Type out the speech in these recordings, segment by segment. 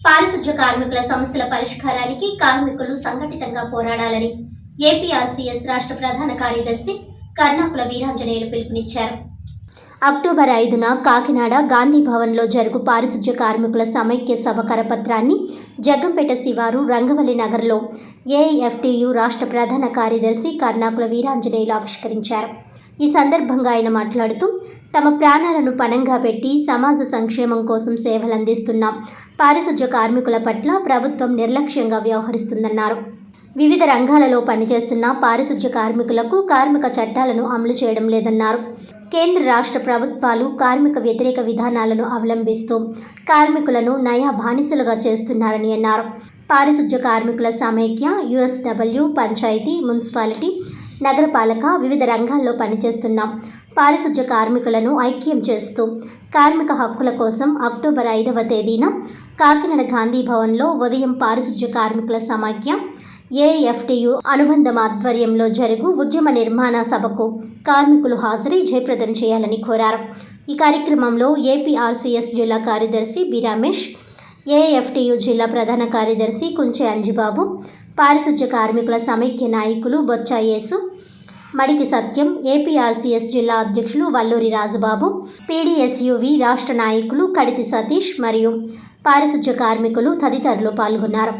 పారిశుధ్య కార్మికుల సమస్యల పరిష్కారానికి కార్మికులు సంఘటితంగా పోరాడాలని ఏపీఆర్సీఎస్ రాష్ట్ర ప్రధాన కార్యదర్శి కర్ణాకుల వీరాంజనేయులు పిలుపునిచ్చారు. అక్టోబర్ 5న కాకినాడ గాంధీ భవన్లో జరుగు పారిశుధ్య కార్మికుల సమైక్య సభ కరపత్రాన్ని జగ్గంపేట శివారు రంగవల్లి నగర్లో ఏఐఎఫ్టీయు రాష్ట్ర ప్రధాన కార్యదర్శి కర్ణాకుల వీరాంజనేయులు ఆవిష్కరించారు. ఈ సందర్భంగా ఆయన మాట్లాడుతూ, తమ ప్రాణాలను పణంగా పెట్టి సమాజ సంక్షేమం కోసం సేవలందిస్తున్న పారిశుధ్య కార్మికుల పట్ల ప్రభుత్వం నిర్లక్ష్యంగా వ్యవహరిస్తుందన్నారు. వివిధ రంగాలలో పనిచేస్తున్న పారిశుధ్య కార్మికులకు కార్మిక చట్టాలను అమలు చేయడం లేదన్నారు. కేంద్ర రాష్ట్ర ప్రభుత్వాలు కార్మిక వ్యతిరేక విధానాలను అవలంబిస్తూ కార్మికులను నయా బానిసలుగా చేస్తున్నారని అన్నారు. పారిశుధ్య కార్మికుల సమైక్య యుఎస్డబ్ల్యూ పంచాయతీ, మున్సిపాలిటీ, నగరపాలక వివిధ రంగాల్లో పనిచేస్తున్న పారిశుధ్య కార్మికులను ఐక్యం చేస్తూ కార్మిక హక్కుల కోసం అక్టోబర్ 5వ తేదీన కాకినాడ గాంధీ భవన్లో ఉదయం పారిశుధ్య కార్మికుల సమైక్య ఏఐఎఫ్టీయు అనుబంధం ఆధ్వర్యంలో జరుగు ఉద్యమ నిర్మాణ సభకు కార్మికులు హాజరై జయప్రదం చేయాలని కోరారు. ఈ కార్యక్రమంలో ఏపీఆర్సీఎస్ జిల్లా కార్యదర్శి బి రమేష్, ఏఐఎఫ్టీయు జిల్లా ప్రధాన కార్యదర్శి కుంచె అంజిబాబు, పారిశుధ్య కార్మికుల సమైక్య నాయకులు బొచ్చ యేసు, మడికి సత్యం, ఏపీఆర్సీఎస్ జిల్లా అధ్యక్షులు వల్లూరి రాజుబాబు, పీడీఎస్యూవి రాష్ట్ర నాయకులు కడితి సతీష్ మరియు పారిశుధ్య కార్మికులు తదితరులు పాల్గొన్నారు.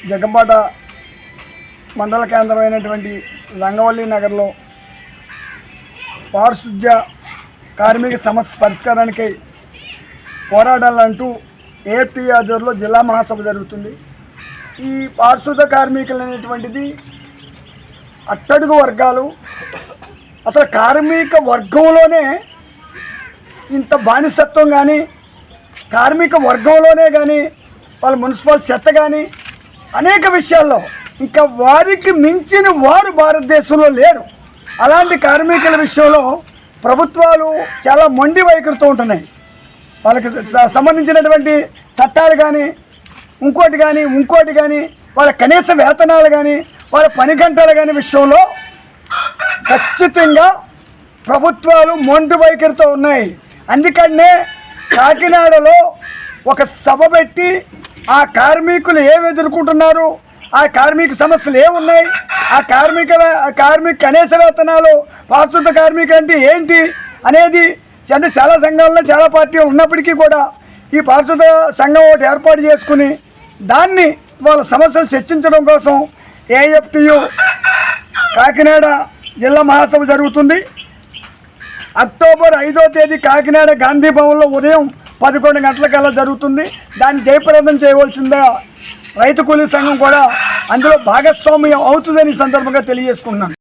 జగ్గంపేట మండల కేంద్రమైనటువంటి రంగవల్లి నగర్లో పారిశుధ్య కార్మిక సమస్య పరిష్కారానికై పోరాటాలంటూ ఏపీ ఆధ్వర్యంలో జిల్లా మహాసభ జరుగుతుంది. ఈ పారిశుధ్య కార్మికులు అనేటువంటిది అట్టడుగు వర్గాలు. అసలు కార్మిక వర్గంలోనే ఇంత బానిసత్వం కానీ, కార్మిక వర్గంలోనే కానీ, వాళ్ళ మున్సిపల్ చెత్త కానీ అనేక విషయాల్లో ఇంకా వారికి మించిన వారు భారతదేశంలో లేరు. అలాంటి కార్మికుల విషయంలో ప్రభుత్వాలు చాలా మొండి వైఖరితో ఉంటున్నాయి. వాళ్ళకి సంబంధించినటువంటి చట్టాలు కానీ ఇంకోటి కానీ వాళ్ళ కనీస వేతనాలు కానీ వాళ్ళ పని గంటలు కానీ విషయంలో ఖచ్చితంగా ప్రభుత్వాలు మొండి వైఖరితో ఉన్నాయి. అందుకనే కాకినాడలో ఒక సభ పెట్టి ఆ కార్మికులు ఏమి ఎదుర్కొంటున్నారు, ఆ కార్మిక సమస్యలు ఏమున్నాయి, ఆ కార్మిక కనీస వేతనాలు, పారిశుద్ధ కార్మికులు అంటే ఏంటి అనేది అంటే చాలా సంఘాలలో చాలా పార్టీలు ఉన్నప్పటికీ కూడా ఈ పారిశుద్ధ సంఘం ఒకటి ఏర్పాటు చేసుకుని దాన్ని వాళ్ళ సమస్యలు చర్చించడం కోసం ఏఐఎఫ్టీయు కాకినాడ జిల్లా మహాసభ జరుగుతుంది. అక్టోబర్ 5వ తేదీ కాకినాడ గాంధీ భవన్లో ఉదయం 11 గంటలకల్లా జరుగుతుంది. దాన్ని జయప్రదం చేయవలసిందిగా రైతు కూలీ సంఘం కూడా అందులో భాగస్వామ్యం అవుతుందని సందర్భంగా తెలియజేసుకుంటున్నాను.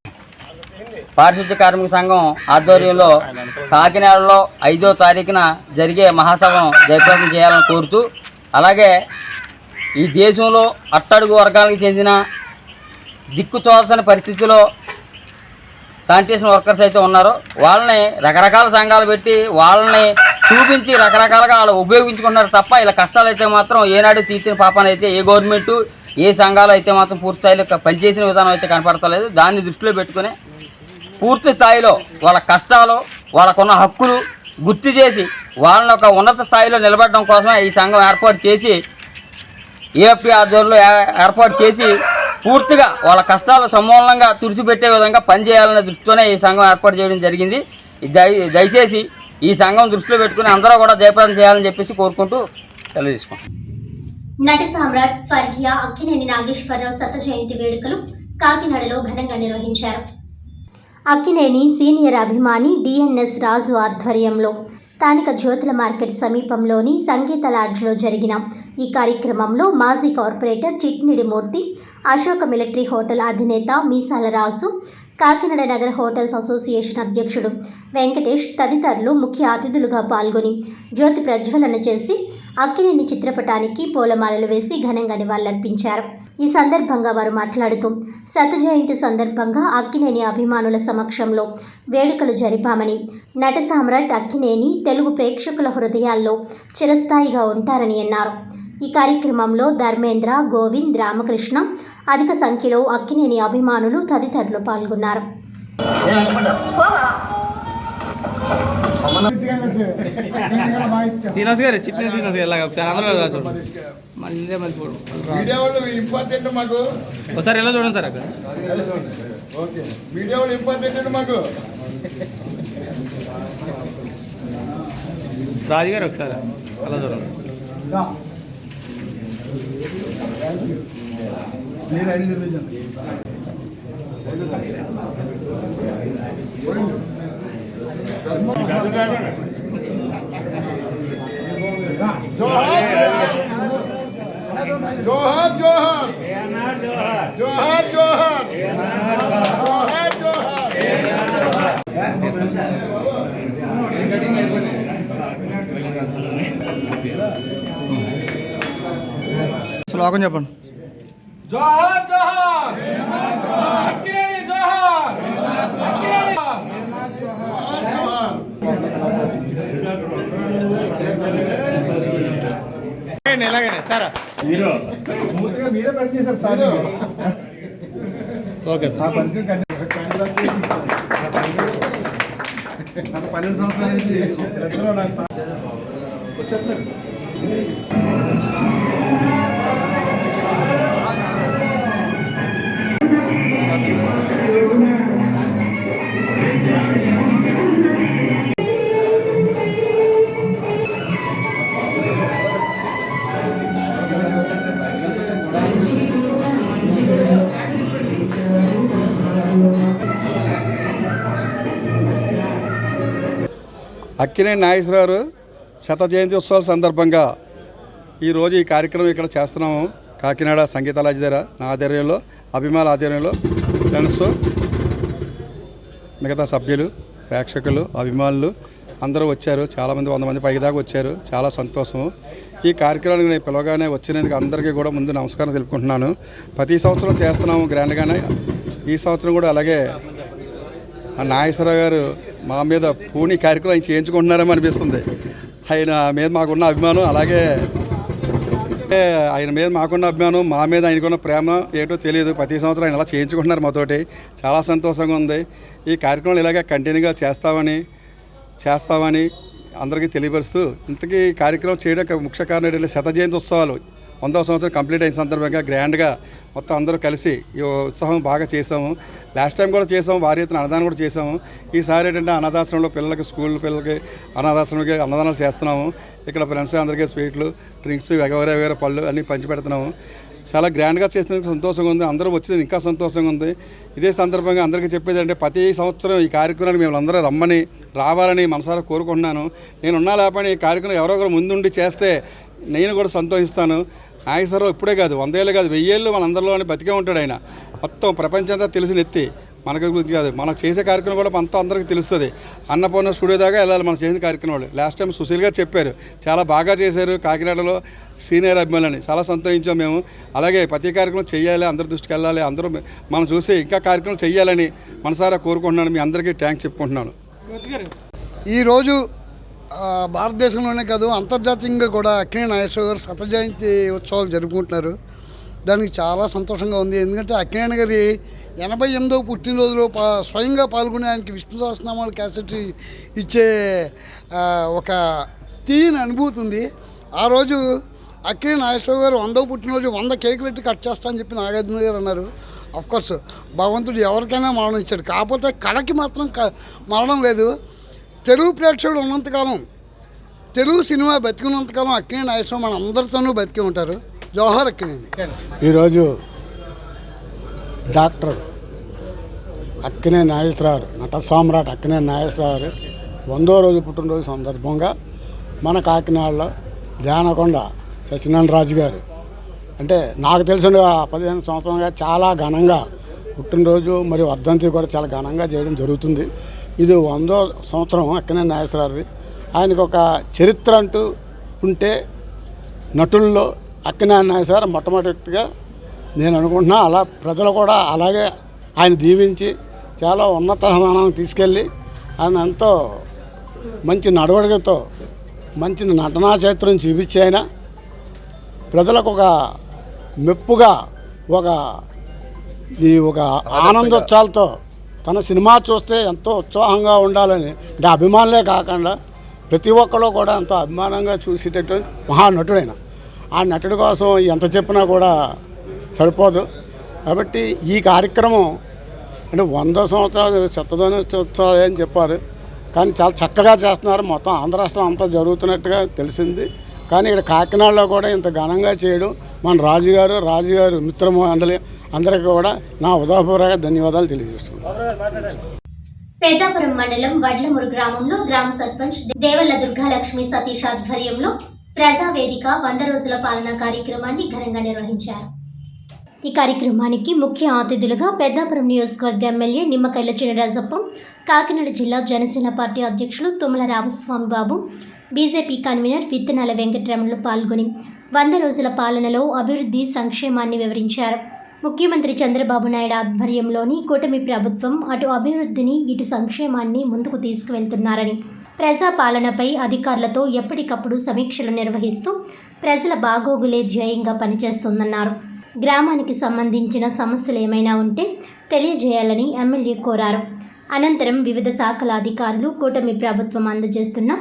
పారిశుద్ధ్య కార్మిక సంఘం ఆధ్వర్యంలో కాకినాడలో 5వ తారీఖున జరిగే మహాసభను జయప్రదం చేయాలని కోరుతూ, అలాగే ఈ దేశంలో అట్టడుగు వర్గాలకు చెందిన దిక్కుతోచని పరిస్థితిలో శానిటేషన్ వర్కర్స్ అయితే ఉన్నారో వాళ్ళని రకరకాల సంఘాలు పెట్టి వాళ్ళని చూపించి రకరకాలుగా వాళ్ళు ఉపయోగించుకుంటున్నారు తప్ప ఇలా కష్టాలు అయితే మాత్రం ఏనాడు తీర్చిన పాపాన్ని అయితే ఏ గవర్నమెంటు ఏ సంఘాలు అయితే మాత్రం పూర్తి స్థాయిలో పనిచేసిన విధానం అయితే కనపడతలేదు. దాన్ని దృష్టిలో పెట్టుకుని పూర్తి స్థాయిలో వాళ్ళ కష్టాలు, వాళ్ళకున్న హక్కులు గుర్తు చేసి వాళ్ళని ఒక ఉన్నత స్థాయిలో నిలబెట్టడం కోసమే ఈ సంఘం ఏర్పాటు చేసి ఏపీ ఆధ్వర్యంలో ఏర్పాటు చేసి పూర్తిగా వాళ్ళ కష్టాలు సమూలంగా తుడిచిపెట్టే విధంగా పనిచేయాలనే దృష్టితోనే ఈ సంఘం ఏర్పాటు చేయడం జరిగింది. దయచేసి ఈ సంఘం దృష్టిలో పెట్టుకుని అందరూ కూడా జయప్రదం చేయాలని చెప్పేసి కోరుకుంటూ తెలియజేసుకుంటాం. నటి సామ్రాట్ స్వర్గీయ అక్కినేని నాగేశ్వరరావు శత జయంతి వేడుకలు కాకినాడలో ఘనంగా నిర్వహించారు. అక్కినేని సీనియర్ అభిమాని డిఎన్ఎస్ రాజు ఆధ్వర్యంలో స్థానిక జ్యోతుల మార్కెట్ సమీపంలోని సంగీత లాడ్జ్లో జరిగిన ఈ కార్యక్రమంలో మాజీ కార్పొరేటర్ చిట్నిడి మూర్తి, అశోక మిలిటరీ హోటల్ అధినేత మీసాల రాజు, కాకినాడ నగర హోటల్స్ అసోసియేషన్ అధ్యక్షుడు వెంకటేష్ తదితరులు ముఖ్య అతిథులుగా పాల్గొని జ్యోతి ప్రజ్వలన చేసి అక్కినేని చిత్రపటానికి పూలమాలలు వేసి ఘనంగా నివాళులర్పించారు. ఈ సందర్భంగా వారు మాట్లాడుతూ, శత జయంతి సందర్భంగా అక్కినేని అభిమానుల సమక్షంలో వేడుకలు జరిపామని, నట సామ్రాట్ అక్కినేని తెలుగు ప్రేక్షకుల హృదయాల్లో చిరస్థాయిగా ఉంటారని అన్నారు. ఈ కార్యక్రమంలో ధర్మేంద్ర, గోవింద్, రామకృష్ణ, అధిక సంఖ్యలో అక్కినేని అభిమానులు తదితరులు పాల్గొన్నారు. శ్రీనివాస్ గారు చిట్టిన శ్రీనివాస్ గారు ఇలాగ ఒకసారి అందరూ చూడండి మళ్ళీ ఇదే మళ్ళీ మీడియా వాళ్ళు ఇంపార్టెంట్ మాకు. ఒకసారి ఎలా చూడండి సార్ అక్కడ. ఓకే, మీడియా వాళ్ళు ఇంపార్టెంట్ మాకు. రాజు గారు ఒకసారి అలా చూడండి. జోహార్ జోహార్ జోహార్ జోహార్ జోహార్ శ్లోకం చెప్పండి. జోహార్ జోహార్ అక్కినేని జోహార్ ఎలాగైనా సార్ మీరే పనిచేశారు సార్. Okay sir. 12 సంవత్సరాల నుంచి నాకు వచ్చేస్తున్నారు. అక్కినేని నాగేశ్వరరావు శత జయంతి ఉత్సవాల సందర్భంగా ఈరోజు ఈ కార్యక్రమం ఇక్కడ చేస్తున్నాము. కాకినాడ సంగీతాలజీ దగ్గర నా ఆధ్వర్యంలో, అభిమానుల ఆధ్వర్యంలో, ఫ్రెండ్స్, మిగతా సభ్యులు, ప్రేక్షకులు, అభిమానులు అందరూ వచ్చారు. చాలామంది 100 మంది పైకి దాకా వచ్చారు. చాలా సంతోషము. ఈ కార్యక్రమానికి నేను పిలవగానే వచ్చినందుకు అందరికీ కూడా ముందు నమస్కారం తెలుపుకుంటున్నాను. ప్రతి సంవత్సరం చేస్తున్నాము గ్రాండ్గానే. ఈ సంవత్సరం కూడా అలాగే నాగేశ్వరరావు గారు మా మీద పూని కార్యక్రమం ఆయన చేయించుకుంటున్నారేమో అనిపిస్తుంది. ఆయన మీద మాకున్న అభిమానం, అలాగే ఆయన మీద మాకున్న అభిమానం, మా మీద ఆయనకున్న ప్రేమ ఏటో తెలియదు. ప్రతి సంవత్సరం ఆయన అలా చేయించుకుంటున్నారు మాతోటి. చాలా సంతోషంగా ఉంది. ఈ కార్యక్రమాలు ఇలాగే కంటిన్యూగా చేస్తామని అందరికీ తెలియపరుస్తూ, ఇంతకీ కార్యక్రమం చేయడానికి ముఖ్య కారణం ఏంటంటే శత జయంతి ఉత్సవాలు 100వ సంవత్సరం కంప్లీట్ అయిన సందర్భంగా గ్రాండ్గా మొత్తం అందరూ కలిసి ఈ ఉత్సవం బాగా చేసాము. లాస్ట్ టైం కూడా చేసాము, భారీ ఎత్తున అన్నదానం కూడా చేసాము. ఈసారి ఏంటంటే అనాథాశ్రమంలో పిల్లలకి, స్కూల్ పిల్లలకి అనాథాశ్రమంకి అన్నదానాలు చేస్తున్నాము. ఇక్కడ ఫ్రెండ్స్ అందరికీ స్వీట్లు, డ్రింక్స్, వేరే పళ్ళు అన్నీ పంచి పెడుతున్నాము. చాలా గ్రాండ్గా చేసినందుకు సంతోషంగా ఉంది. అందరూ వచ్చింది ఇంకా సంతోషంగా ఉంది. ఇదే సందర్భంగా అందరికీ చెప్పేది అంటే ప్రతి సంవత్సరం ఈ కార్యక్రమాన్ని మేము అందరూ రావాలని మనసారా కోరుకుంటున్నాను. నేను ఉన్నా లేకపోయినా ఈ కార్యక్రమం ఎవరో ఒకరు ముందుండి చేస్తే నేను కూడా సంతోషిస్తాను. నాగేశ్వరరావు ఇప్పుడే కాదు, 100 ఏళ్ళు కాదు, 1000 ఏళ్ళు మనందరిలోనే బతికే ఉంటాడు. ఆయన మొత్తం ప్రపంచంతా తెలిసిన ఎత్తి, మనకు గురించి కాదు, మనం చేసే కార్యక్రమం కూడా అంతా అందరికీ తెలుస్తుంది. అన్నపూర్ణ స్టూడియో దాకా వెళ్ళాలి మనం చేసిన కార్యక్రమాలు. లాస్ట్ టైం సుశీల్ గారు చెప్పారు, చాలా బాగా చేశారు కాకినాడలో సీనియర్ అభిమానులని. చాలా సంతోషించాం మేము. అలాగే ప్రతి కార్యక్రమం చేయాలి, అందరి దృష్టికి వెళ్ళాలి, అందరూ మనం చూసి ఇంకా కార్యక్రమం చేయాలని మనసారా కోరుకుంటున్నాను. మీ అందరికీ థ్యాంక్స్ చెప్పుకుంటున్నాను. ఈరోజు భారతదేశంలోనే కాదు, అంతర్జాతీయంగా కూడా అక్కినేని నాగేశ్వరరావు గారు శత జయంతి ఉత్సవాలు జరుపుకుంటున్నారు. దానికి చాలా సంతోషంగా ఉంది. ఎందుకంటే అక్కినేని గారి 88వ పుట్టినరోజులో స్వయంగా పాల్గొనే ఆయనకి విష్ణు సహస్రనామాల క్యాసెట్ ఇచ్చే ఒక తీయని అనుభూతి ఉంది. ఆ రోజు అక్కినేని నాగేశ్వరరావు గారు 100వ పుట్టినరోజు 100 కేకులు పెట్టి కట్ చేస్తా అని చెప్పి నాగార్జున గారు అన్నారు. అఫ్కోర్స్ భగవంతుడు ఎవరికైనా మరణం ఇచ్చాడు, కాకపోతే కళకి మాత్రం మరణం లేదు. తెలుగు ప్రేక్షకుడు ఉన్నంతకాలం, తెలుగు సినిమా బతికినంతకాలం అక్కినేని నాగేశ్వరరావు మన అందరితోనూ బతికి ఉంటారు. జోహార్ అక్కినేని. ఈరోజు డాక్టర్ అక్కినేని నాగేశ్వరరావు, నట సామ్రాట్ అక్కినేని నాగేశ్వరరావు 100వ రోజు పుట్టినరోజు సందర్భంగా మన కాకినాడలో ధ్యానకొండ సత్యనారాయణ రాజు గారు, అంటే నాకు తెలిసిన 15 సంవత్సరాలుగా చాలా ఘనంగా పుట్టినరోజు మరియు వర్ధంతి కూడా చాలా ఘనంగా చేయడం జరుగుతుంది. ఇది 100వ సంవత్సరం అక్కినేని నాగేశ్వరరావు. ఆయనకు ఒక చరిత్ర అంటూ ఉంటే నటుల్లో అక్కినేని నాగేశ్వరరావు మొట్టమొదటి వ్యక్తిగా నేను అనుకుంటున్నా. అలా ప్రజలు కూడా అలాగే ఆయన దీవించి చాలా ఉన్నత స్థానానికి తీసుకెళ్ళి ఆయన ఎంతో మంచి నడవడికతో మంచి నటనా చైత్రం చూపించి ఆయన ప్రజలకు ఒక మెప్పుగా ఒక ఆనందోత్సాహాలతో తన సినిమా చూస్తే ఎంతో ఉత్సాహంగా ఉండాలని అంటే అభిమానులే కాకుండా ప్రతి ఒక్కరు కూడా ఎంతో అభిమానంగా చూసేటటువంటి మహానటుడైన ఆ నటుడి కోసం ఎంత చెప్పినా కూడా సరిపోదు. కాబట్టి ఈ కార్యక్రమం అంటే 100 సంవత్సరాలు శతదినోత్సవాలు అని చెప్పారు, కానీ చాలా చక్కగా చేస్తున్నారు. మొత్తం ఆంధ్ర రాష్ట్రం అంతా జరుగుతున్నట్టుగా తెలిసింది. కానీ ఇక్కడ కాకినాడలో కూడా ఇంత ఘనంగా చేయడం మన రాజుగారు మిత్ర మండలి అందరికీ కూడా నా ఉదయపూర్వక ధన్యవాదాలు తెలియజేస్తున్నాను. పెద్దాపురం మండలం వడ్లమూరు గ్రామంలో గ్రామ సర్పంచ్ దేవల్ల దుర్గాలక్ష్మి సతీష్ ఆధ్వర్యంలో ప్రజావేదిక 100 రోజుల పాలన కార్యక్రమాన్ని ఘనంగా నిర్వహించారు. ఈ కార్యక్రమానికి ముఖ్య అతిథులుగా పెద్దాపురం నియోజకవర్గ ఎమ్మెల్యే నిమ్మకాయల చినరాజప్ప, కాకినాడ జిల్లా జనసేన పార్టీ అధ్యక్షులు తుమ్మల రామస్వామి బాబు, బీజేపీ కన్వీనర్ విత్తనాల వెంకటరమణులు పాల్గొని 100 రోజుల పాలనలో అభివృద్ధి సంక్షేమాన్ని వివరించారు. ముఖ్యమంత్రి చంద్రబాబు నాయుడు ఆధ్వర్యంలోని కూటమి ప్రభుత్వం అటు అభివృద్ధిని ఇటు సంక్షేమాన్ని ముందుకు తీసుకువెళ్తున్నారని, ప్రజా పాలనపై అధికారులతో ఎప్పటికప్పుడు సమీక్షలు నిర్వహిస్తూ ప్రజల బాగోగులే ధ్యేయంగా పనిచేస్తుందన్నారు. గ్రామానికి సంబంధించిన సమస్యలు ఏమైనా ఉంటే తెలియజేయాలని ఎమ్మెల్యే కోరారు. అనంతరం వివిధ శాఖల అధికారులు కూటమి ప్రభుత్వం అందజేస్తున్న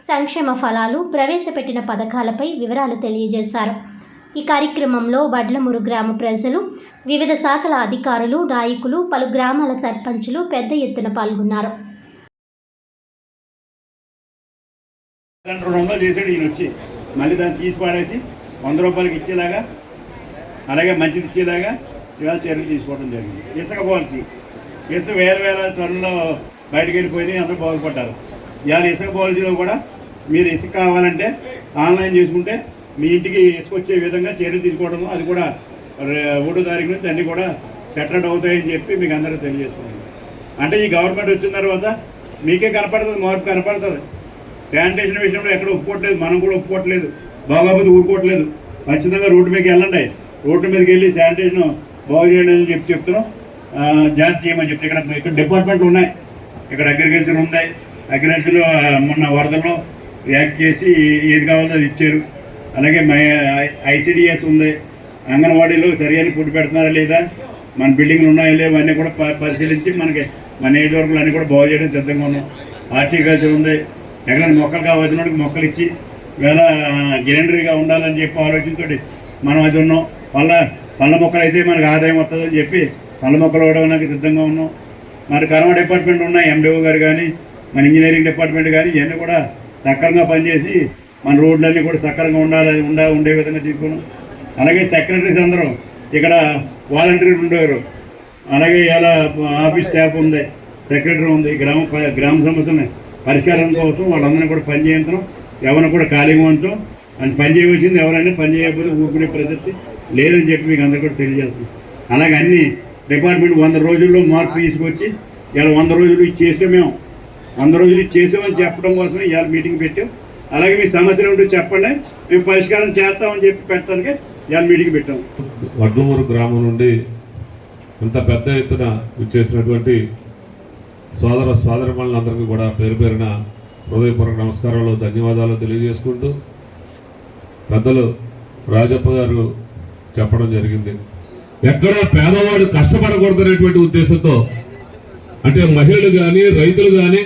సంక్షేమ ఫలాలు, ప్రవేశపెట్టిన పథకాలపై వివరాలు తెలియజేశారు. ఈ కార్యక్రమంలో వడ్లమూరు గ్రామ ప్రజలు, వివిధ శాఖల అధికారులు, నాయకులు, పలు గ్రామాల సర్పంచులు పెద్ద ఎత్తున పాల్గొన్నారు. 200 చేసాడు ఈయన వచ్చి, మళ్ళీ దాన్ని తీసి పాడేసి 100 రూపాయలకి ఇచ్చేలాగా, అలాగే మంచిది ఇచ్చేలాగా ఇవాళ చర్యలు తీసుకోవడం జరిగింది. ఇసుక పాలసీ, ఇసుక వేల టన్నులు బయటకు వెళ్ళిపోయినాయి, అందరూ బాగుపడ్డారు. ఇవాళ ఇసుక పాలసీలో కూడా మీరు ఇసుక కావాలంటే ఆన్లైన్ చేసుకుంటే మీ ఇంటికి ఇసుక వచ్చే విధంగా చర్యలు తీసుకోవడం, అది కూడా 1వ తారీఖు నుంచి అన్నీ కూడా సెటిల్డ్ అవుతాయని చెప్పి మీకు అందరూ తెలియజేస్తున్నాను. అంటే ఈ గవర్నమెంట్ వచ్చిన తర్వాత మీకే కనపడుతుంది, మార్పు కనపడుతుంది. శానిటేషన్ విషయంలో ఎక్కడ ఒప్పుకోవట్లేదు, మనం కూడా ఒప్పుకోవట్లేదు, బాగోపోతే ఊరుకోవట్లేదు. ఖచ్చితంగా రోడ్డు మీదకి వెళ్ళండి, రోడ్డు మీదకి వెళ్ళి శానిటేషన్ బాగు చేయండి అని చెప్తున్నాం. జాగ్రత్త చేయమని చెప్తే ఇక్కడ డిపార్ట్మెంట్లు ఉన్నాయి, ఇక్కడ అగ్రికల్చర్ ఉంది. అగ్రికల్చర్లో మొన్న వరదల్లో యాక్ట్ చేసి ఏది కావాలో అది ఇచ్చారు. అలాగే ఐసిడిఎస్ ఉంది, అంగన్వాడీలో సరైన ఫుడ్ పెడుతున్నారా లేదా, మన బిల్డింగ్లు ఉన్నాయా లేవో అన్నీ కూడా పరిశీలించి మనకి మన నియోజకవర్గాలు అన్నీ కూడా బాగు చేయడం సిద్ధంగా ఉన్నాం. హార్టికల్చర్ ఉంది, ఎక్కడైనా మొక్కలు కావాల్సిన వాడికి మొక్కలు ఇచ్చి వేళ గ్రీనరీగా ఉండాలని చెప్పి ఆలోచనతోటి మనం అది ఉన్నాం. పళ్ళ మొక్కలు అయితే మనకు ఆదాయం వస్తుందని చెప్పి పళ్ళ మొక్కలు ఇవ్వడానికి సిద్ధంగా ఉన్నాం. మరి కర్మ డిపార్ట్మెంట్ ఉన్నాయి, ఎండిఓ గారు కానీ మన ఇంజనీరింగ్ డిపార్ట్మెంట్ కానీ ఇవన్నీ కూడా సక్రమంగా పనిచేసి మన రోడ్లన్నీ కూడా సక్రమంగా ఉండే విధంగా తీసుకున్నాం. అలాగే సెక్రటరీస్ అందరూ ఇక్కడ వాలంటీర్లు ఉండేవారు, అలాగే ఇలా ఆఫీస్ స్టాఫ్ ఉంది, సెక్రటరీ ఉంది. గ్రామ సమస్యలని పరిష్కారం కోసం వాళ్ళందరినీ కూడా పని చేయించడం, ఎవరిని కూడా ఖాళీగా ఉంచడం, అని పని చేయవలసింది ఎవరైనా పని చేయకపోతే ఊపిరి ప్రసక్తి లేదని చెప్పి మీకు అందరూ కూడా తెలియజేస్తున్నాం. అలాగే అన్ని డిపార్ట్మెంట్ 100 రోజుల్లో మార్పు తీసుకొచ్చి ఇలా 100 రోజులు చేసామేమో 100 రోజులు చేసామని చెప్పడం కోసం ఇవాళ మీటింగ్ పెట్టాం. అలాగే మీ సమస్యలు ఉంటే చెప్పండి, మేము పరిష్కారం చేస్తామని చెప్పి పెట్టడానికి ఇవాళ మీటింగ్ పెట్టాం. వడ్లమూరు గ్రామం నుండి ఇంత పెద్ద ఎత్తున విచ్చేసినటువంటి సోదరమణులందరికీ కూడా పేరు పేరున హృదయపూర్వక నమస్కారాలు, ధన్యవాదాలు తెలియజేసుకుంటూ పెద్దలు రాజప్ప గారు చెప్పడం జరిగింది. ఎక్కడా పేదవాడు కష్టపడకూడదనేటువంటి ఉద్దేశంతో, అంటే మహిళలు కానీ, రైతులు కానీ,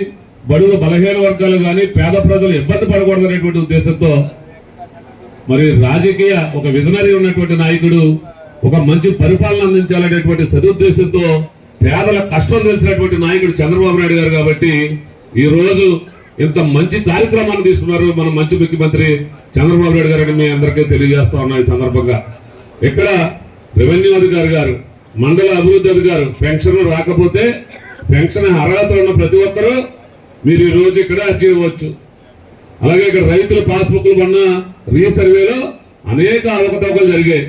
బడుగు బలహీన వర్గాలు కానీ, పేద ప్రజలు ఇబ్బంది పడకూడదనేటువంటి ఉద్దేశంతో మరి రాజకీయ ఒక విజనరీ ఉన్నటువంటి నాయకుడు, ఒక మంచి పరిపాలన అందించాలనేటువంటి సదుద్దేశంతో పేదల కష్టం తెలిసినటువంటి నాయకుడు చంద్రబాబు నాయుడు గారు. కాబట్టి ఈ రోజు ఇంత మంచి కార్యక్రమాన్ని తీసుకున్నారు మన మంచి ముఖ్యమంత్రి చంద్రబాబు నాయుడు గారని మీ అందరికీ తెలియజేస్తా ఉన్నాం. ఈ సందర్భంగా ఇక్కడ రెవెన్యూ అధికారి గారు, మండల అభివృద్ధి అధికారు పెన్షన్ రాకపోతే పెన్షన్ అర్హత ఉన్న ప్రతి ఒక్కరూ మీరు ఈ రోజు ఇక్కడ చేయవచ్చు. అలాగే ఇక్కడ రైతుల పాస్బుక్లు మొన్న రీసర్వేలో అనేక అవకతవకలు జరిగాయి.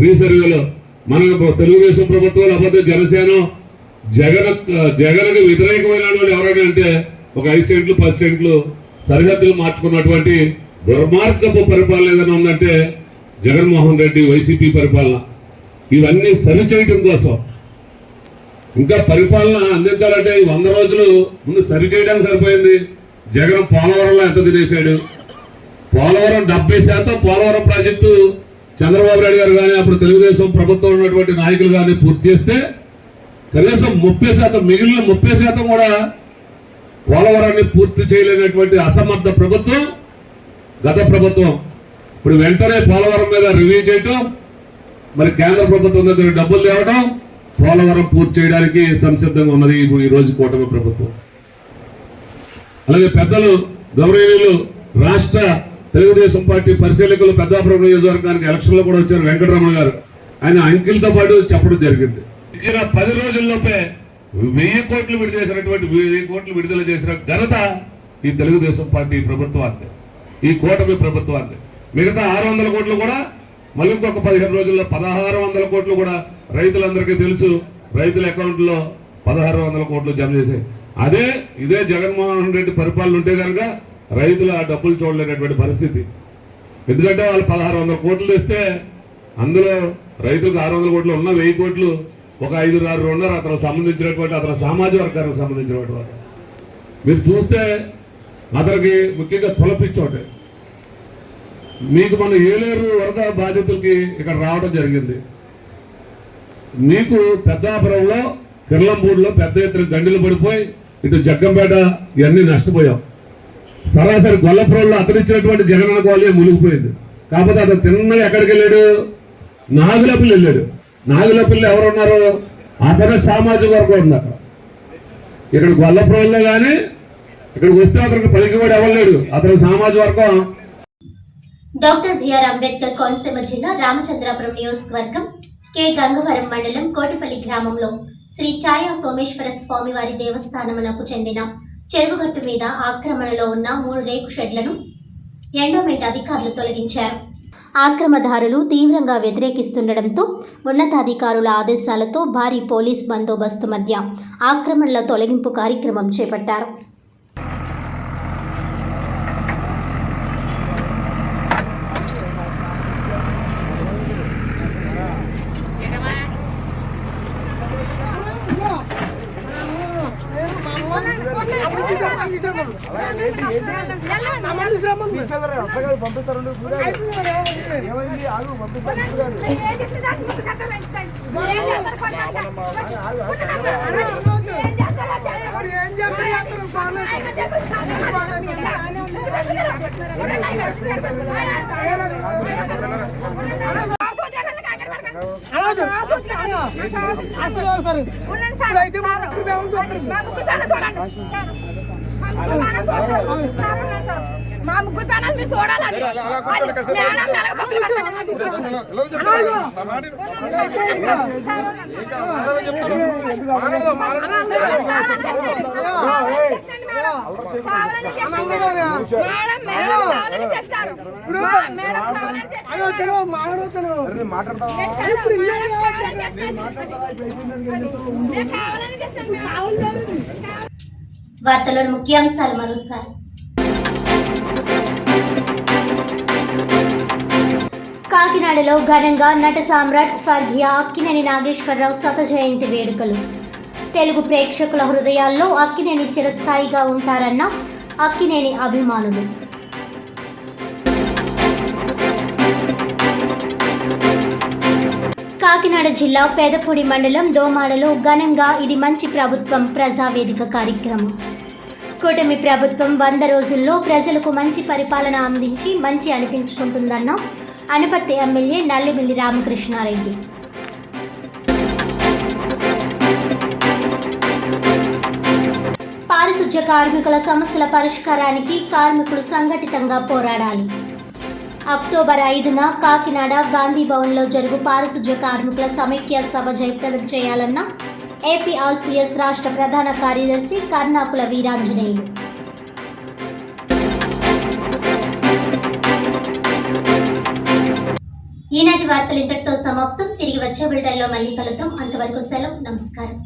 రీసర్వేలో మనకు తెలుగుదేశం ప్రభుత్వం లేకపోతే జనసేన జగన్కి వ్యతిరేకమైన వాళ్ళు ఎవరైనా అంటే ఒక 5 సెంట్లు 10 సెంట్లు సరిహద్దులు మార్చుకున్నటువంటి దుర్మార్గపు పరిపాలన ఏదైనా ఉందంటే జగన్మోహన్ రెడ్డి వైసీపీ పరిపాలన. ఇవన్నీ సరిచేయటం కోసం, ఇంకా పరిపాలన అందించాలంటే 100 రోజులు ముందు సరిచేయడానికి సరిపోయింది. జగన్ పోలవరంలో ఎంత తినేశాడు, పోలవరం 70% పోలవరం ప్రాజెక్టు చంద్రబాబు నాయుడు గారు కానీ అప్పుడు తెలుగుదేశం ప్రభుత్వం ఉన్నటువంటి నాయకులు కానీ పూర్తి చేస్తే కనీసం 30%, మిగిలిన 30% కూడా పోలవరాన్ని పూర్తి చేయలేనటువంటి అసమర్థ ప్రభుత్వం గత ప్రభుత్వం. ఇప్పుడు వెంటనే పోలవరం మీద రివ్యూ చేయటం, మరి కేంద్ర ప్రభుత్వం దగ్గర డబ్బులు తేవడం, పోలవరం పూర్తి చేయడానికి సంసిద్ధంగా ఉన్నది ఇప్పుడు ఈ రోజు కూటమి ప్రభుత్వం. అలాగే పెద్దలు గౌరవనీయులు రాష్ట్ర తెలుగుదేశం పార్టీ పరిశీలకులు పెద్దాపురం నియోజకవర్గానికి ఎలక్షన్లో కూడా వచ్చారు వెంకటరమణ గారు. ఆయన అంకిల్తో పాటు చెప్పడం జరిగింది. 10 రోజుల్లోపే 1000 కోట్లు విడుదల చేసిన ఘనత ఈ తెలుగుదేశం పార్టీ ప్రభుత్వాన్ని, ఈ కూటమి ప్రభుత్వాన్ని. మిగతా 600 కోట్లు కూడా మళ్ళీ ఇంకొక 15 రోజుల్లో 1600 కోట్లు కూడా రైతులందరికీ తెలుసు, రైతుల అకౌంట్లో 1600 కోట్లు జమ చేశాయి. ఇదే జగన్మోహన్ రెడ్డి పరిపాలన ఉంటే కనుక రైతులు ఆ డబ్బులు చూడలేనటువంటి పరిస్థితి. ఎందుకంటే వాళ్ళు 1600 కోట్లు తెస్తే అందులో రైతులకు 600 కోట్లు ఉన్న 1000 కోట్లు ఒక 5-6 ఉన్నారు అతను సంబంధించినటువంటి అతని సామాజిక వర్గానికి సంబంధించినటువంటి వారు. మీరు చూస్తే అతనికి ముఖ్యంగా కులపిచ్చోటే. మీకు మన ఏలేరు వరద బాధితులకి ఇక్కడ రావడం జరిగింది. మీకు పెద్దాపురంలో కిర్లంపూడిలో పెద్ద ఎత్తున గండిలు పడిపోయి ఇటు జగ్గంపేట ఇవన్నీ నష్టపోయాం. సరాసరి గొల్లపురంలో అతనిచ్చినటువంటి జగనన్న కాలనీ మునిగిపోయింది. కాకపోతే అతను తిన్నగా ఎక్కడికి వెళ్ళాడు? నాగులపల్లి వెళ్ళాడు. నాగులపల్లి ఎవరున్నారు? అతనే సామాజిక వర్గం ఉన్నారు. ఇక్కడ గొల్లపురంలో కానీ ఇక్కడికి వస్తే అతనికి పలికివాడు ఎవరు, అతని సామాజిక వర్గం. డాక్టర్ బిఆర్ అంబేద్కర్ కోనసీమ జిల్లా రామచంద్రాపురం నియోజకవర్గం కె గంగవరం మండలం కోటిపల్లి గ్రామంలో శ్రీ ఛాయా సోమేశ్వర స్వామివారి దేవస్థానమునకు చెందిన చెరువుగట్టు మీద ఆక్రమణలో ఉన్న 3 రేకు షెడ్లను ఎండోమెంట్ అధికారులు తొలగించారు. ఆక్రమణదారులు తీవ్రంగా వ్యతిరేకిస్తుండటంతో ఉన్నతాధికారుల ఆదేశాలతో భారీ పోలీస్ బందోబస్తు మధ్య ఆక్రమణల తొలగింపు కార్యక్రమం చేపట్టారు. మా ముగ్గురు పిల్లలు మీరు చూడాలి. వార్తలోని ముఖ్యాంశాలు మరోసారి. కాకినాడలో ఘనంగా నట సామ్రాట్ స్వర్గీయ అక్కినేని నాగేశ్వరరావు శత జయంతి వేడుకలు. తెలుగు ప్రేక్షకుల హృదయాల్లో అక్కినేని చిరస్థాయిగా ఉంటారన్న అక్కినేని అభిమానులు. కాకినాడ జిల్లా పెదపూడి మండలం దోమాడలో ఘనంగా ఇది మంచి ప్రభుత్వం ప్రజావేదిక కార్యక్రమం. కూటమి ప్రభుత్వం 100 రోజుల్లో ప్రజలకు మంచి పరిపాలన అందించి మంచి అనిపించుకుంటుందన్న అనపర్తి ఎమ్మెల్యే నల్లిమిల్లి రామకృష్ణారెడ్డి. పారిశుధ్య కార్మికుల సమస్యల పరిష్కారానికి కార్మికులు సంఘటితంగా పోరాడాలి. అక్టోబర్ 5న కాకినాడ గాంధీ భవన్లో జరుగు పారిశుధ్య కార్మికుల సమైక్య సభ జయప్రదం చేయాలన్న ఏపీఆర్సీఎస్ రాష్ట్ర ప్రధాన కార్యదర్శి కర్నాకుల వీరాంజనేయులు. ఈనాటి వార్తలు ఇంతటితో సమాప్తం. తిరిగి వచ్చే బులెటిన్లో మళ్ళీ కలుద్దాం. అంతవరకు సెలవు. నమస్కారం.